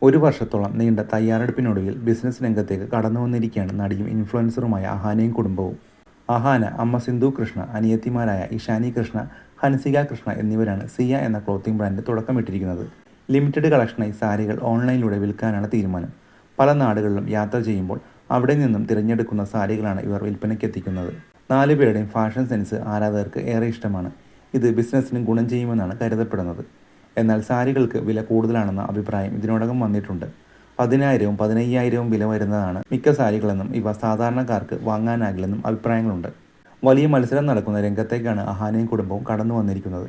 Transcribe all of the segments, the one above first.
ഒരു വർഷത്തോളം നീണ്ട തയ്യാറെടുപ്പിനൊടുവിൽ ബിസിനസ് രംഗത്തേക്ക് കടന്നു വന്നിരിക്കുകയാണ് നടിയും ഇൻഫ്ലുവൻസറുമായ അഹാനയും കുടുംബവും. അഹാന, അമ്മ സിന്ധു കൃഷ്ണ, അനിയത്തിമാരായ ഇഷാനി കൃഷ്ണ, ഹൻസിക കൃഷ്ണ എന്നിവരാണ് സിയ എന്ന ക്ലോത്തിംഗ് ബ്രാൻഡ് തുടക്കമിട്ടിരിക്കുന്നത്. ലിമിറ്റഡ് കളക്ഷനായി സാരികൾ ഓൺലൈനിലൂടെ വിൽക്കാനാണ് തീരുമാനം. പല നാടുകളിലും യാത്ര ചെയ്യുമ്പോൾ അവിടെ നിന്നും തിരഞ്ഞെടുക്കുന്ന സാരികളാണ് ഇവർ വിൽപ്പനയ്ക്കെത്തിക്കുന്നത്. 4 പേരുടെയും ഫാഷൻ സെൻസ് ആരാധകർക്ക് ഏറെ ഇഷ്ടമാണ്. ഇത് ബിസിനസ്സിനും ഗുണം ചെയ്യുമെന്നാണ് കരുതപ്പെടുന്നത്. എന്നാൽ സാരികൾക്ക് വില കൂടുതലാണെന്ന അഭിപ്രായം ഇതിനോടകം വന്നിട്ടുണ്ട്. 10,000-വും 15,000-വും വില വരുന്നതാണ് മിക്ക സാരികളെന്നും ഇവ സാധാരണക്കാർക്ക് വാങ്ങാനാകില്ലെന്നും അഭിപ്രായങ്ങളുണ്ട്. വലിയ മത്സരം നടക്കുന്ന രംഗത്തേക്കാണ് അഹാനയും കുടുംബവും കടന്നു വന്നിരിക്കുന്നത്.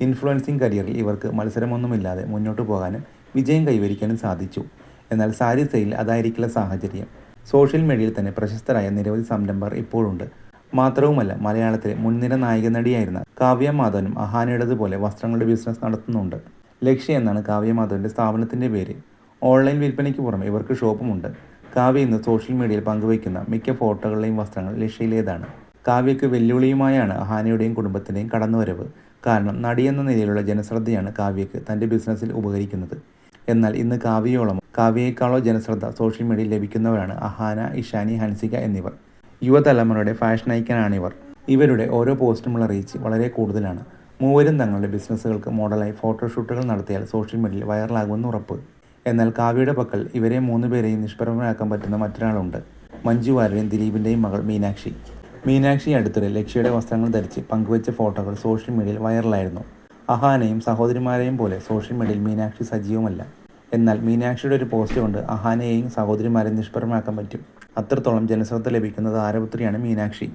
ഇൻഫ്ലുവൻസിംഗ് കരിയറിൽ ഇവർക്ക് മത്സരമൊന്നുമില്ലാതെ മുന്നോട്ട് പോകാനും വിജയം കൈവരിക്കാനും സാധിച്ചു. എന്നാൽ സാരി സെയിൽ അതായിരിക്കില്ല സാഹചര്യം. സോഷ്യൽ മീഡിയയിൽ തന്നെ പ്രശസ്തരായ നിരവധി സംരംഭകർ ഇപ്പോഴുണ്ട്. മാത്രവുമല്ല, മലയാളത്തിലെ മുൻനിര നായിക നടിയായിരുന്ന കാവ്യ മാധവനും അഹാനയുടേതുപോലെ വസ്ത്രങ്ങളുടെ ബിസിനസ് നടത്തുന്നുണ്ട്. ലക്ഷ്യ എന്നാണ് കാവ്യ മാധവൻ്റെ സ്ഥാപനത്തിൻ്റെ പേര്. ഓൺലൈൻ വിൽപ്പനയ്ക്ക് പുറമെ ഇവർക്ക് ഷോപ്പുമുണ്ട്. കാവ്യ ഇന്ന് സോഷ്യൽ മീഡിയയിൽ പങ്കുവയ്ക്കുന്ന മിക്ക ഫോട്ടോകളുടെയും വസ്ത്രങ്ങൾ ലക്ഷ്യയിലേതാണ്. കാവ്യയ്ക്ക് വെല്ലുവിളിയുമായാണ് അഹാനയുടെയും കുടുംബത്തിൻ്റെയും കടന്നുവരവ്. കാരണം നടിയെന്ന നിലയിലുള്ള ജനശ്രദ്ധയാണ് കാവ്യയ്ക്ക് തൻ്റെ ബിസിനസ്സിൽ ഉപകരിക്കുന്നത്. എന്നാൽ ഇന്ന് കാവ്യയേക്കാളോ ജനശ്രദ്ധ സോഷ്യൽ മീഡിയയിൽ ലഭിക്കുന്നവരാണ് അഹാന, ഇഷാനി, ഹൻസിക എന്നിവർ. യുവതലമുറയുടെ ഫാഷൻ ഐക്കനാണിവർ. ഇവരുടെ ഓരോ പോസ്റ്റുമുള്ള റീച്ച് വളരെ കൂടുതലാണ്. മൂവരും തങ്ങളുടെ ബിസിനസ്സുകൾക്ക് മോഡലായി ഫോട്ടോഷൂട്ടുകൾ നടത്തിയാൽ സോഷ്യൽ മീഡിയയിൽ വൈറലാകുമെന്ന് ഉറപ്പ്. എന്നാൽ കാവ്യയുടെ പക്കൽ ഇവരെ 3 പേരെയും നിഷ്പ്രഭരാക്കാൻ പറ്റുന്ന മറ്റൊരാളുണ്ട്. മഞ്ജു വാര്യരുടെയും ദിലീപിൻ്റെയും മകൾ മീനാക്ഷി. മീനാക്ഷി അടുത്തിടെ ലക്ഷ്യയുടെ വസ്ത്രങ്ങൾ ധരിച്ച് പങ്കുവച്ച ഫോട്ടോകൾ സോഷ്യൽ മീഡിയയിൽ വൈറലായിരുന്നു. അഹാനയും സഹോദരിമാരെയും പോലെ സോഷ്യൽ മീഡിയയിൽ മീനാക്ഷി സജീവമല്ല. എന്നാൽ മീനാക്ഷിയുടെ ഒരു പോസ്റ്റ് കൊണ്ട് അഹാനയെയും സഹോദരിമാരെയും നിഷ്പ്രഭമാക്കാൻ പറ്റും. അത്രത്തോളം ജനശ്രദ്ധ ലഭിക്കുന്ന താരപുത്രിയാണ് മീനാക്ഷി.